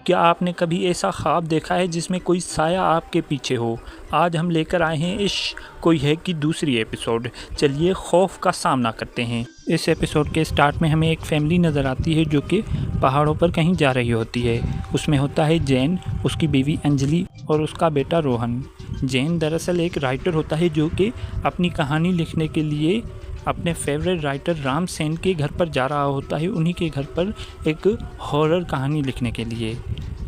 क्या आपने कभी ऐसा ख्वाब देखा है जिसमें कोई साया आपके पीछे हो? आज हम लेकर आए हैं इश्क कोई है की दूसरी एपिसोड। चलिए खौफ का सामना करते हैं। इस एपिसोड के स्टार्ट में हमें एक फैमिली नज़र आती है जो कि पहाड़ों पर कहीं जा रही होती है। उसमें होता है जैन, उसकी बीवी अंजलि और उसका बेटा रोहन। जैन दरअसल एक राइटर होता है जो कि अपनी कहानी लिखने के लिए अपने फेवरेट राइटर राम सेन के घर पर जा रहा होता है, उन्हीं के घर पर एक हॉरर कहानी लिखने के लिए।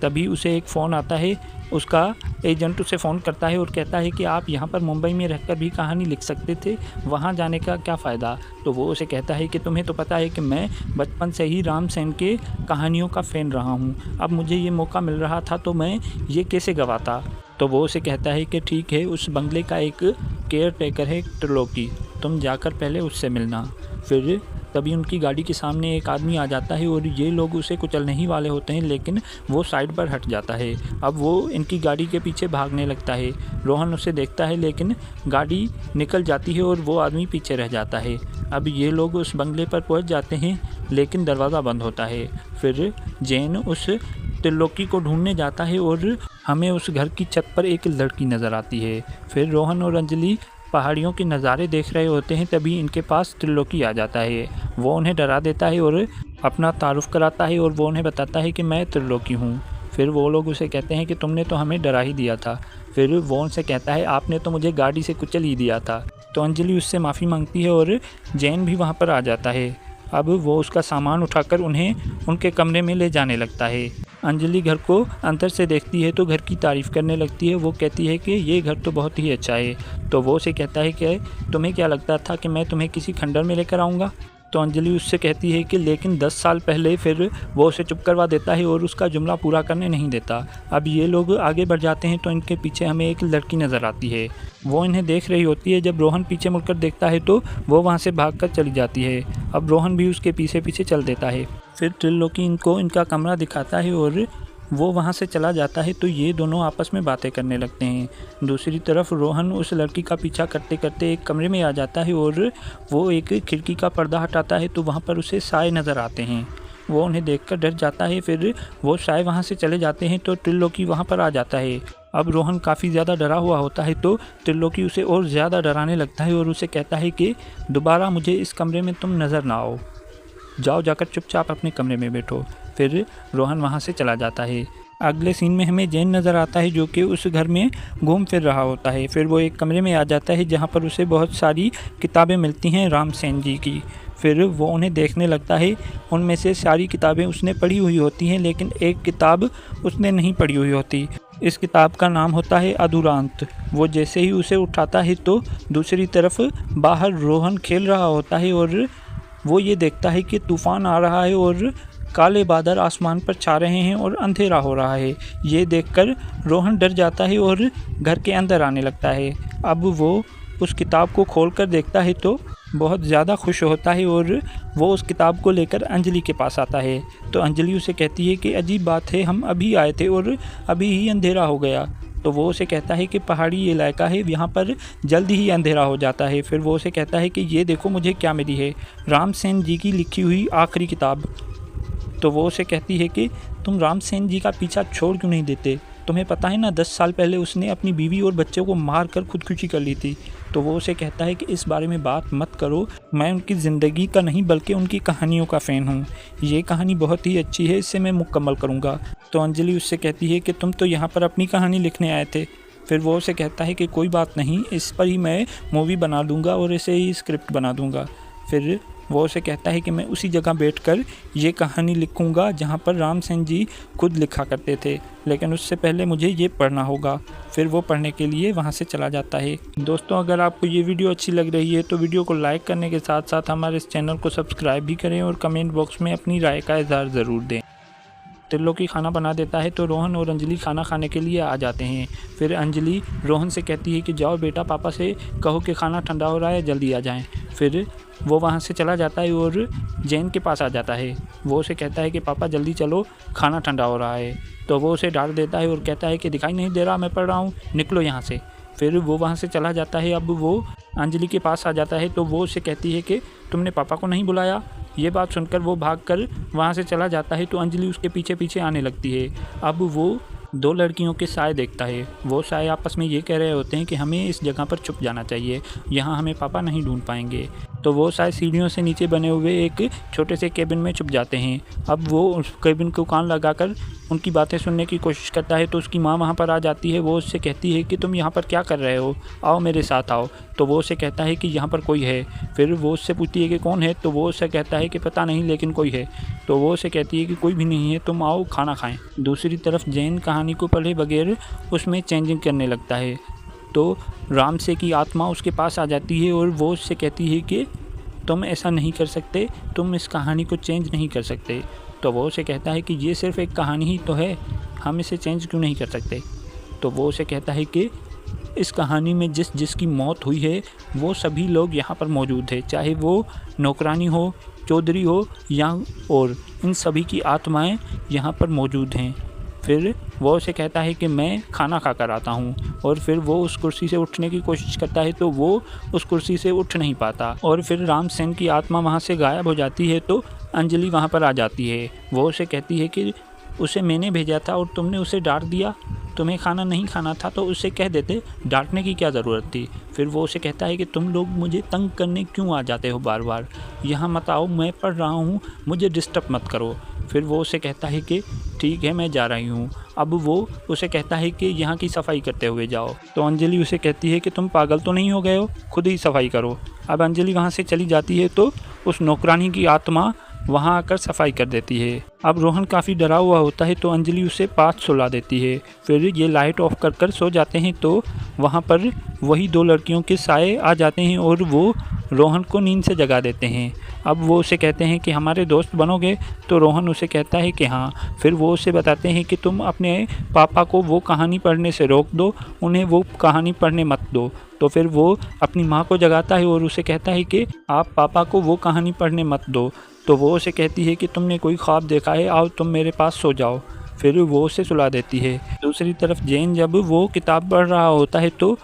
तभी उसे एक फ़ोन आता है, उसका एजेंट उसे फ़ोन करता है और कहता है कि आप यहाँ पर मुंबई में रहकर भी कहानी लिख सकते थे, वहाँ जाने का क्या फ़ायदा। तो वो उसे कहता है कि तुम्हें तो पता है कि मैं बचपन से ही राम सेन के कहानियों का फ़ैन रहा हूँ, अब मुझे ये मौका मिल रहा था तो मैं ये कैसे गंवाता। तो वो उसे कहता है कि ठीक है, उस बंगले का एक केयर टेकर है त्रिलोकी, तुम जाकर पहले उससे मिलना। फिर तभी उनकी गाड़ी के सामने एक आदमी आ जाता है और ये लोग उसे कुचलने ही वाले होते हैं, लेकिन वो साइड पर हट जाता है। अब वो इनकी गाड़ी के पीछे भागने लगता है। रोहन उसे देखता है लेकिन गाड़ी निकल जाती है और वो आदमी पीछे रह जाता है। अब ये लोग उस बंगले पर पहुंच जाते हैं लेकिन दरवाज़ा बंद होता है। फिर जैन उस त्रिलोकी को ढूंढने जाता है और हमें उस घर की छत पर एक लड़की नज़र आती है। फिर रोहन और अंजलि पहाड़ियों के नज़ारे देख रहे होते हैं, तभी इनके पास त्रिलोकी आ जाता है। वो उन्हें डरा देता है और अपना तारुफ कराता है और वो उन्हें बताता है कि मैं त्रिलोकी हूँ। फिर वो लोग उसे कहते हैं कि तुमने तो हमें डरा ही दिया था। फिर वो उनसे कहता है आपने तो मुझे गाड़ी से कुचल ही दिया था। तो अंजलि उससे माफ़ी मांगती है और जैन भी वहाँ पर आ जाता है। अब वो उसका सामान उठाकर उन्हें उनके कमरे में ले जाने लगता है। अंजलि घर को अंदर से देखती है तो घर की तारीफ़ करने लगती है। वो कहती है कि ये घर तो बहुत ही अच्छा है। तो वो उसे कहता है कि तुम्हें क्या लगता था कि मैं तुम्हें किसी खंडर में लेकर आऊँगा। तो अंजलि उससे कहती है कि लेकिन 10 साल पहले। फिर वो उसे चुप करवा देता है और उसका जुमला पूरा करने नहीं देता। अब ये लोग आगे बढ़ जाते हैं तो इनके पीछे हमें एक लड़की नज़र आती है। वो इन्हें देख रही होती है। जब रोहन पीछे मुड़कर देखता है तो वो वहाँ से भागकर चली जाती है। अब रोहन भी उसके पीछे पीछे चल देता है। फिर त्रिलोकी इनको इनका कमरा दिखाता है और वो वहाँ से चला जाता है तो ये दोनों आपस में बातें करने लगते हैं। दूसरी तरफ रोहन उस लड़की का पीछा करते करते एक कमरे में आ जाता है और वो एक खिड़की का पर्दा हटाता है तो वहाँ पर उसे साए नज़र आते हैं। वो उन्हें देखकर डर जाता है। फिर वो साए वहाँ से चले जाते हैं तो त्रिलोकी वहाँ पर आ जाता है। अब रोहन काफ़ी ज़्यादा डरा हुआ होता है तो त्रिलोकी उसे और ज़्यादा डराने लगता है और उसे कहता है कि दोबारा मुझे इस कमरे में तुम नज़र ना आओ, जाओ जाकर चुपचाप अपने कमरे में बैठो। फिर रोहन वहाँ से चला जाता है। अगले सीन में हमें जैन नज़र आता है जो कि उस घर में घूम फिर रहा होता है। फिर वो एक कमरे में आ जाता है जहाँ पर उसे बहुत सारी किताबें मिलती हैं राम सेन जी की। फिर वो उन्हें देखने लगता है। उनमें से सारी किताबें उसने पढ़ी हुई होती हैं लेकिन एक किताब उसने नहीं पढ़ी हुई होती। इस किताब का नाम होता है अधूरांत। वो जैसे ही उसे उठाता है तो दूसरी तरफ बाहर रोहन खेल रहा होता है और वो ये देखता है कि तूफ़ान आ रहा है और काले बादल आसमान पर छा रहे हैं और अंधेरा हो रहा है। ये देखकर रोहन डर जाता है और घर के अंदर आने लगता है। अब वो उस किताब को खोलकर देखता है तो बहुत ज़्यादा खुश होता है और वो उस किताब को लेकर अंजलि के पास आता है। तो अंजलि उसे कहती है कि अजीब बात है, हम अभी आए थे और अभी ही अंधेरा हो गया। तो वो उसे कहता है कि पहाड़ी इलाका है, यहाँ पर जल्दी ही अंधेरा हो जाता है। फिर वो उसे कहता है कि ये देखो मुझे क्या मिली है, राम सेन जी की लिखी हुई आखिरी किताब। तो वो उसे कहती है कि तुम राम सेन जी का पीछा छोड़ क्यों नहीं देते, तुम्हें पता है ना 10 साल पहले उसने अपनी बीवी और बच्चों को मार कर खुदकुशी कर ली थी। तो वो उसे कहता है कि इस बारे में बात मत करो, मैं उनकी ज़िंदगी का नहीं बल्कि उनकी कहानियों का फ़ैन हूँ। ये कहानी बहुत ही अच्छी है, इसे मैं मुकम्मल करूँगा। तो अंजलि उससे कहती है कि तुम तो यहाँ पर अपनी कहानी लिखने आए थे। फिर वो उसे कहता है कि कोई बात नहीं, इस पर ही मैं मूवी बना दूँगा और इसे ही स्क्रिप्ट बना दूँगा। फिर वो उसे कहता है कि मैं उसी जगह बैठकर ये कहानी लिखूंगा जहाँ पर राम सेन जी खुद लिखा करते थे, लेकिन उससे पहले मुझे ये पढ़ना होगा। फिर वो पढ़ने के लिए वहाँ से चला जाता है। दोस्तों, अगर आपको ये वीडियो अच्छी लग रही है तो वीडियो को लाइक करने के साथ साथ हमारे इस चैनल को सब्सक्राइब भी करें और कमेंट बॉक्स में अपनी राय का इज़हार ज़रूर दें। त्रिलोकी खाना बना देता है तो रोहन और अंजलि खाना खाने के लिए आ जाते हैं। फिर अंजलि रोहन से कहती है कि जाओ बेटा, पापा से कहो कि खाना ठंडा हो रहा है, जल्दी आ जाएं। फिर वो वहाँ से चला जाता है और जैन के पास आ जाता है। वो उसे कहता है कि पापा जल्दी चलो, खाना ठंडा हो रहा है। तो वो उसे डांट देता है और कहता है कि दिखाई नहीं दे रहा मैं पढ़ रहा हूँ, निकलो यहाँ से। फिर वो वहाँ से चला जाता है। अब वो अंजलि के पास आ जाता है तो वो उससे कहती है कि तुमने पापा को नहीं बुलाया। ये बात सुनकर वो भागकर वहाँ से चला जाता है तो अंजलि उसके पीछे पीछे आने लगती है। अब वो दो लड़कियों के साए देखता है। वो साए आपस में ये कह रहे होते हैं कि हमें इस जगह पर छुप जाना चाहिए, यहाँ हमें पापा नहीं ढूंढ पाएंगे। तो वो साए सीढ़ियों से नीचे बने हुए एक छोटे से केबिन में छुप जाते हैं। अब वो उस केबिन को कान लगाकर उनकी बातें सुनने की कोशिश करता है तो उसकी माँ वहाँ पर आ जाती है। वो उससे कहती है कि तुम यहाँ पर क्या कर रहे हो, आओ मेरे साथ आओ। तो वो उससे कहता है कि यहाँ पर कोई है। फिर वो उससे पूछती है कि कौन है, तो वो उससे कहता है कि पता नहीं लेकिन कोई है। तो वो उससे कहती है कि कोई भी नहीं है, तुम आओ खाना खाएं। दूसरी तरफ जैन कहानी को पढ़े बगैर उसमें चेंजिंग करने लगता है। तो रामसे की आत्मा उसके पास आ जाती है और वो उससे कहती है कि तुम ऐसा नहीं कर सकते, तुम इस कहानी को चेंज नहीं कर सकते। तो वो उसे कहता है कि ये सिर्फ एक कहानी ही तो है, हम इसे चेंज क्यों नहीं कर सकते। तो वो उसे कहता है कि इस कहानी में जिसकी मौत हुई है वो सभी लोग यहाँ पर मौजूद है, चाहे वो नौकरानी हो, चौधरी हो या और, इन सभी की आत्माएं यहाँ पर मौजूद हैं। फिर वो उसे कहता है कि मैं खाना खा कर आता हूँ। और फिर वो उस कुर्सी से उठने की कोशिश करता है तो वो उस कुर्सी से उठ नहीं पाता। और फिर रामसेन की आत्मा वहाँ से गायब हो जाती है तो अंजलि वहाँ पर आ जाती है। वो उसे कहती है कि उसे मैंने भेजा था और तुमने उसे डांट दिया, तुम्हें खाना नहीं खाना था तो उसे कह देते, डांटने की क्या ज़रूरत थी। फिर वो उसे कहता है कि तुम लोग मुझे तंग करने क्यों आ जाते हो बार बार, यहाँ मत आओ, मैं पढ़ रहा हूँ, मुझे डिस्टर्ब मत करो। फिर वो उसे कहता है कि ठीक है मैं जा रही हूँ। अब वो उसे कहता है कि यहाँ की सफाई करते हुए जाओ। तो अंजलि उसे कहती है कि तुम पागल तो नहीं हो गए हो, खुद ही सफाई करो। अब अंजलि वहाँ से चली जाती है तो उस नौकरानी की आत्मा वहाँ आकर सफाई कर देती है। अब रोहन काफ़ी डरा हुआ होता है तो अंजलि उसे पास सुला देती है। फिर ये लाइट ऑफ कर कर सो जाते हैं तो वहाँ पर वही दो लड़कियों के साए आ जाते हैं और वो रोहन को नींद से जगा देते हैं। अब वो उसे कहते हैं कि हमारे दोस्त बनोगे, तो रोहन उसे कहता है कि हाँ। फिर वो उसे बताते हैं कि तुम अपने पापा को वो कहानी पढ़ने से रोक दो, उन्हें वो कहानी पढ़ने मत दो। तो फिर वो अपनी माँ को जगाता है और उसे कहता है कि आप पापा को वो कहानी पढ़ने मत दो। तो वो उसे कहती है कि तुमने कोई ख्वाब देखा है, आओ तुम मेरे पास सो जाओ। फिर वो उसे सुला देती है। दूसरी तरफ जैन जब वो किताब पढ़ रहा होता है तो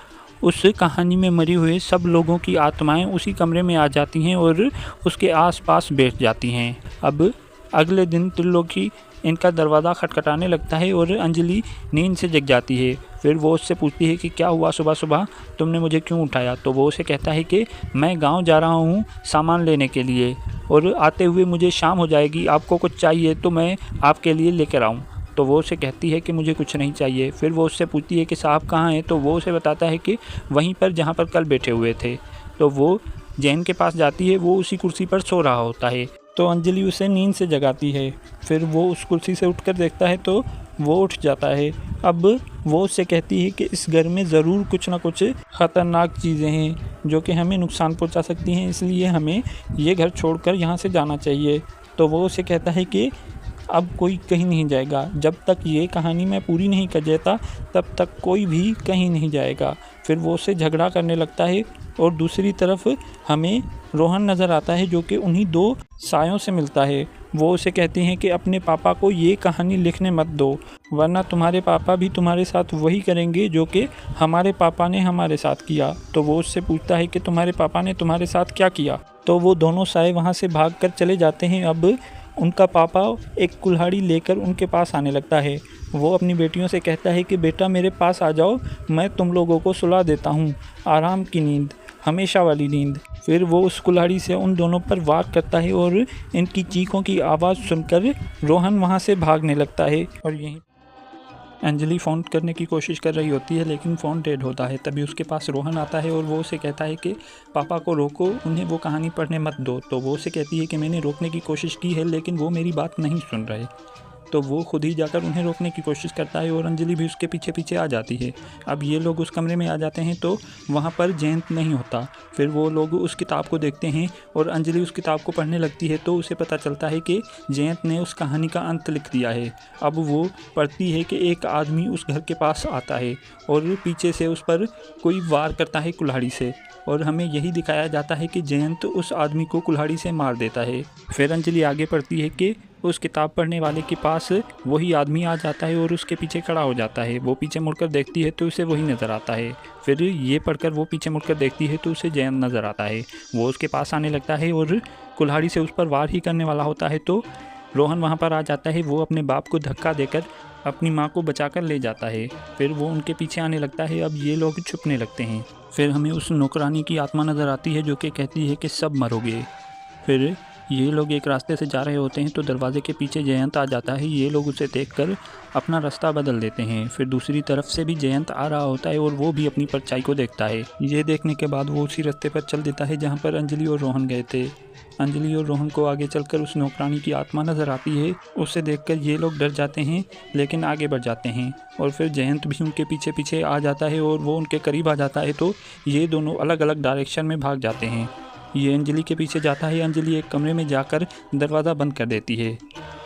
उस कहानी में मरे हुए सब लोगों की आत्माएं उसी कमरे में आ जाती हैं और उसके आसपास बैठ जाती हैं। अब अगले दिन त्रिलोकी इनका दरवाज़ा खटखटाने लगता है और अंजलि नींद से जग जाती है। फिर वो उससे पूछती है कि क्या हुआ, सुबह सुबह तुमने मुझे क्यों उठाया। तो वो उसे कहता है कि मैं गांव जा रहा हूँ सामान लेने के लिए और आते हुए मुझे शाम हो जाएगी, आपको कुछ चाहिए तो मैं आपके लिए लेकर आऊँ। तो वो उसे कहती है कि मुझे कुछ नहीं चाहिए। फिर वो उससे पूछती है कि साहब कहाँ हैं। तो वो उसे बताता है कि वहीं पर जहाँ पर कल बैठे हुए थे। तो वो जैन के पास जाती है, वो उसी कुर्सी पर सो रहा होता है। तो अंजलि उसे नींद से जगाती है। फिर वो उस कुर्सी से उठकर देखता है तो वो उठ जाता है। अब वो उससे कहती है कि इस घर में ज़रूर कुछ ना कुछ ख़तरनाक चीज़ें हैं जो कि हमें नुकसान पहुंचा सकती हैं, इसलिए हमें ये घर छोड़कर यहाँ से जाना चाहिए। तो वो उसे कहता है कि अब कोई कहीं नहीं जाएगा, जब तक ये कहानी मैं पूरी नहीं कर देता तब तक कोई भी कहीं नहीं जाएगा। फिर वो उससे झगड़ा करने लगता है और दूसरी तरफ हमें रोहन नज़र आता है जो कि उन्हीं दो सायों से मिलता है। वो उसे कहती हैं कि अपने पापा को ये कहानी लिखने मत दो, वरना तुम्हारे पापा भी तुम्हारे साथ वही करेंगे जो कि हमारे पापा ने हमारे साथ किया। तो वो उससे पूछता है कि तुम्हारे पापा ने तुम्हारे साथ क्या किया। तो वो दोनों साए वहाँ से भागकर चले जाते हैं। अब उनका पापा एक कुल्हाड़ी लेकर उनके पास आने लगता है। वो अपनी बेटियों से कहता है कि बेटा मेरे पास आ जाओ, मैं तुम लोगों को सुला देता हूँ, आराम की नींद, हमेशा वाली नींद। फिर वो उस कुल्हाड़ी से उन दोनों पर वार करता है और इनकी चीखों की आवाज़ सुनकर रोहन वहाँ से भागने लगता है। और यहीं अंजलि फ़ोन करने की कोशिश कर रही होती है लेकिन फ़ोन डेड होता है। तभी उसके पास रोहन आता है और वो उसे कहता है कि पापा को रोको, उन्हें वो कहानी पढ़ने मत दो। तो वो उसे कहती है कि मैंने रोकने की कोशिश की है लेकिन वो मेरी बात नहीं सुन रहे। तो वो खुद ही जाकर उन्हें रोकने की कोशिश करता है और अंजलि भी उसके पीछे पीछे आ जाती है। अब ये लोग उस कमरे में आ जाते हैं तो वहाँ पर जयंत नहीं होता। फिर वो लोग उस किताब को देखते हैं और अंजलि उस किताब को पढ़ने लगती है तो उसे पता चलता है कि जयंत ने उस कहानी का अंत लिख दिया है। अब वो पढ़ती है कि एक आदमी उस घर के पास आता है और पीछे से उस पर कोई वार करता है कुल्हाड़ी से, और हमें यही दिखाया जाता है कि जयंत उस आदमी को कुल्हाड़ी से मार देता है। फिर अंजलि आगे पढ़ती है कि उस किताब पढ़ने वाले के पास वही आदमी आ जाता है और उसके पीछे खड़ा हो जाता है। वो पीछे मुड़कर देखती है तो उसे वही नज़र आता है। फिर ये पढ़कर वो पीछे मुड़कर देखती है तो उसे जयंत नज़र आता है। वो उसके पास आने लगता है और कुल्हाड़ी से उस पर वार ही करने वाला होता है तो रोहन वहाँ पर आ जाता है। वो अपने बाप को धक्का देकर अपनी माँ को बचाकर ले जाता है। फिर वो उनके पीछे आने लगता है। अब ये लोग छुपने लगते हैं। फिर हमें उस नौकरानी की आत्मा नज़र आती है जो कि कहती है कि सब मरोगे। फिर ये लोग एक रास्ते से जा रहे होते हैं तो दरवाजे के पीछे जयंत आ जाता है। ये लोग उसे देखकर अपना रास्ता बदल देते हैं। फिर दूसरी तरफ से भी जयंत आ रहा होता है और वो भी अपनी परछाई को देखता है। ये देखने के बाद वो उसी रास्ते पर चल देता है जहाँ पर अंजलि और रोहन गए थे। अंजलि और रोहन को आगे चलकर उस नौकरानी की आत्मा नज़र आती है। उसे देखकर ये लोग डर जाते हैं लेकिन आगे बढ़ जाते हैं। और फिर जयंत भी उनके पीछे पीछे आ जाता है और वो उनके करीब आ जाता है तो ये दोनों अलग अलग डायरेक्शन में भाग जाते हैं। ये अंजलि के पीछे जाता है। अंजलि एक कमरे में जाकर दरवाज़ा बंद कर देती है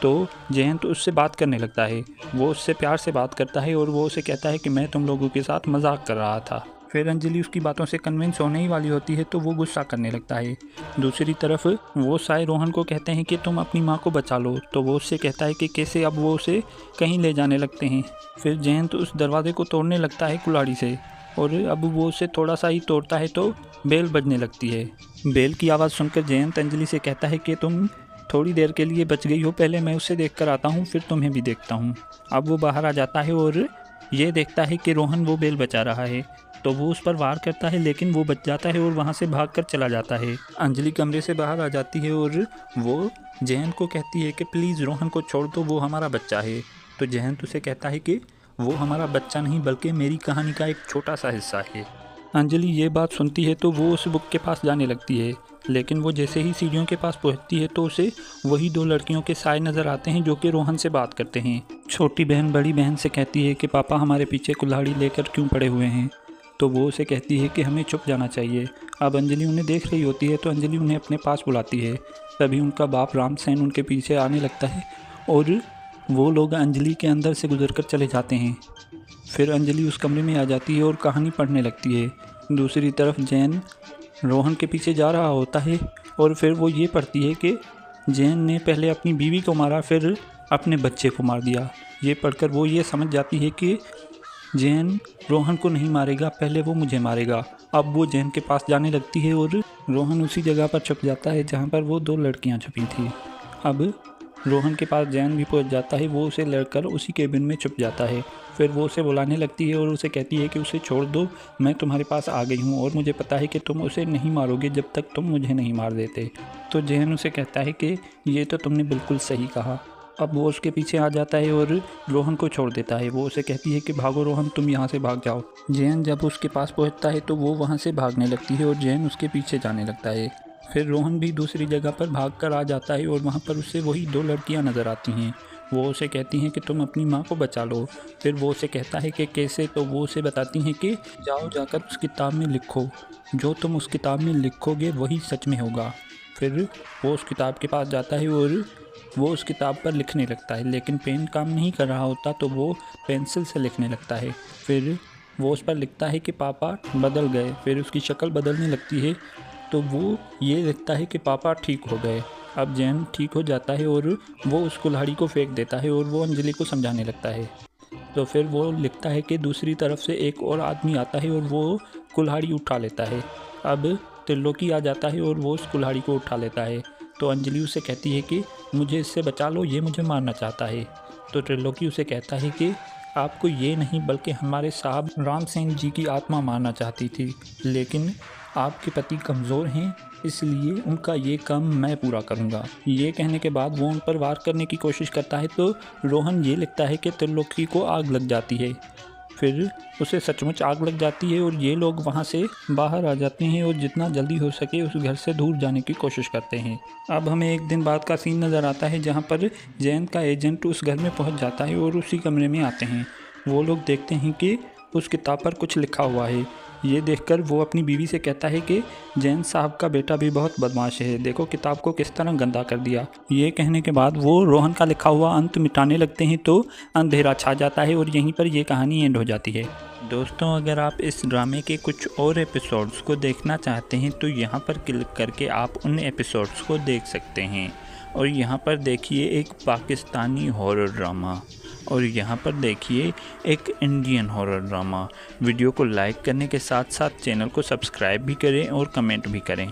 तो जयंत उससे बात करने लगता है। वो उससे प्यार से बात करता है और वो उसे कहता है कि मैं तुम लोगों के साथ मजाक कर रहा था। फिर अंजलि उसकी बातों से कन्विंस होने ही वाली होती है तो वो गुस्सा करने लगता है। दूसरी तरफ वो साय रोहन को कहते हैं कि तुम अपनी माँ को बचा लो तो वो उससे कहता है कि कैसे। अब वो उसे कहीं ले जाने लगते हैं। फिर जयंत उस दरवाजे को तोड़ने लगता है कुल्हाड़ी से और अब वो उसे थोड़ा सा ही तोड़ता है तो बेल बजने लगती है। बेल की आवाज़ सुनकर जयंत अंजलि से कहता है कि तुम थोड़ी देर के लिए बच गई हो, पहले मैं उसे देख कर आता हूँ फिर तुम्हें भी देखता हूँ। अब वो बाहर आ जाता है और ये देखता है कि रोहन वो बेल बचा रहा है तो वो उस पर वार करता है लेकिन वो बच जाता है और वहाँ से भागकर चला जाता है। अंजलि कमरे से बाहर आ जाती है और वो जयंत को कहती है कि प्लीज़ रोहन को छोड़ दो, वो हमारा बच्चा है। तो जयंत उसे कहता है कि वो हमारा बच्चा नहीं बल्कि मेरी कहानी का एक छोटा सा हिस्सा है। अंजलि ये बात सुनती है तो वो उस बुक के पास जाने लगती है लेकिन वो जैसे ही सीढ़ियों के पास पहुंचती है तो उसे वही दो लड़कियों के साए नज़र आते हैं जो कि रोहन से बात करते हैं। छोटी बहन बड़ी बहन से कहती है कि पापा हमारे पीछे कुल्हाड़ी लेकर क्यों पड़े हुए हैं। तो वो उसे कहती है कि हमें छुप जाना चाहिए। अब अंजलि उन्हें देख रही होती है तो अंजलि उन्हें अपने पास बुलाती है। तभी उनका बाप रामसेन उनके पीछे आने लगता है और वो लोग अंजलि के अंदर से गुजरकर चले जाते हैं। फिर अंजलि उस कमरे में आ जाती है और कहानी पढ़ने लगती है। दूसरी तरफ जैन रोहन के पीछे जा रहा होता है और फिर वो ये पढ़ती है कि जैन ने पहले अपनी बीवी को मारा फिर अपने बच्चे को मार दिया। ये पढ़कर वो ये समझ जाती है कि जैन रोहन को नहीं मारेगा, पहले वो मुझे मारेगा। अब वो जैन के पास जाने लगती है और रोहन उसी जगह पर छुप जाता है जहाँ पर वो दो लड़कियाँ छुपी थी। अब रोहन के पास जैन भी पहुंच जाता है। वो उसे लड़कर उसी केबिन में छुप जाता है। फिर वो उसे बुलाने लगती है और उसे कहती है कि उसे छोड़ दो, मैं तुम्हारे पास आ गई हूँ और मुझे पता है कि तुम उसे नहीं मारोगे जब तक तुम मुझे नहीं मार देते। तो जैन उसे कहता है कि ये तो तुमने बिल्कुल सही कहा। अब वो उसके पीछे आ जाता है और रोहन को छोड़ देता है। वो उसे कहती है कि भागो रोहन, तुम यहाँ से भाग जाओ। जैन जब उसके पास पहुँचता है तो वो वहाँ से भागने लगती है और जैन उसके पीछे जाने लगता है। फिर रोहन भी दूसरी जगह पर भागकर आ जाता है और वहाँ पर उससे वही दो लड़कियाँ नज़र आती हैं। वो उसे कहती हैं कि तुम अपनी माँ को बचा लो। फिर वो उसे कहता है कि कैसे। तो वो उसे बताती हैं कि जाओ जाकर उस किताब में लिखो, जो तुम उस किताब में लिखोगे वही सच में होगा। फिर वो उस किताब के पास जाता है और वो उस किताब पर लिखने लगता है लेकिन पेन काम नहीं कर रहा होता तो वो पेंसिल से लिखने लगता है। फिर वो उस पर लिखता है कि पापा बदल गए। फिर उसकी शक्ल बदलने लगती है तो वो ये लिखता है कि पापा ठीक हो गए। अब जैन ठीक हो जाता है और वो उस कुल्हाड़ी को फेंक देता है और वो अंजलि को समझाने लगता है। तो फिर वो लिखता है कि दूसरी तरफ से एक और आदमी आता है और वो कुल्हाड़ी उठा लेता है। अब त्रिलोकी आ जाता है और वो उस कुल्हाड़ी को उठा लेता है। तो अंजलि उसे कहती है कि मुझे इससे बचा लो, ये मुझे मारना चाहता है। तो त्रिलोकी उसे कहता है कि आपको ये नहीं बल्कि हमारे साहब रामसेन जी की आत्मा मारना चाहती थी, लेकिन आपके पति कमज़ोर हैं इसलिए उनका ये काम मैं पूरा करूँगा। ये कहने के बाद वो उन पर वार करने की कोशिश करता है तो रोहन ये लिखता है कि त्रिलोकी को आग लग जाती है। फिर उसे सचमुच आग लग जाती है और ये लोग वहाँ से बाहर आ जाते हैं और जितना जल्दी हो सके उस घर से दूर जाने की कोशिश करते हैं। अब हमें एक दिन बाद का सीन नज़र आता है जहाँ पर जैन का एजेंट उस घर में पहुँच जाता है और उसी कमरे में आते हैं। वो लोग देखते हैं कि उस किताब पर कुछ लिखा हुआ है। ये देखकर वो अपनी बीवी से कहता है कि जैन साहब का बेटा भी बहुत बदमाश है, देखो किताब को किस तरह गंदा कर दिया। ये कहने के बाद वो रोहन का लिखा हुआ अंत मिटाने लगते हैं तो अंधेरा छा जाता है और यहीं पर ये कहानी एंड हो जाती है। दोस्तों, अगर आप इस ड्रामे के कुछ और एपिसोड्स को देखना चाहते हैं तो यहाँ पर क्लिक करके आप उन एपिसोड्स को देख सकते हैं। और यहाँ पर देखिए एक पाकिस्तानी हॉरर ड्रामा, और यहाँ पर देखिए एक इंडियन हॉरर ड्रामा। वीडियो को लाइक करने के साथ साथ चैनल को सब्सक्राइब भी करें और कमेंट भी करें।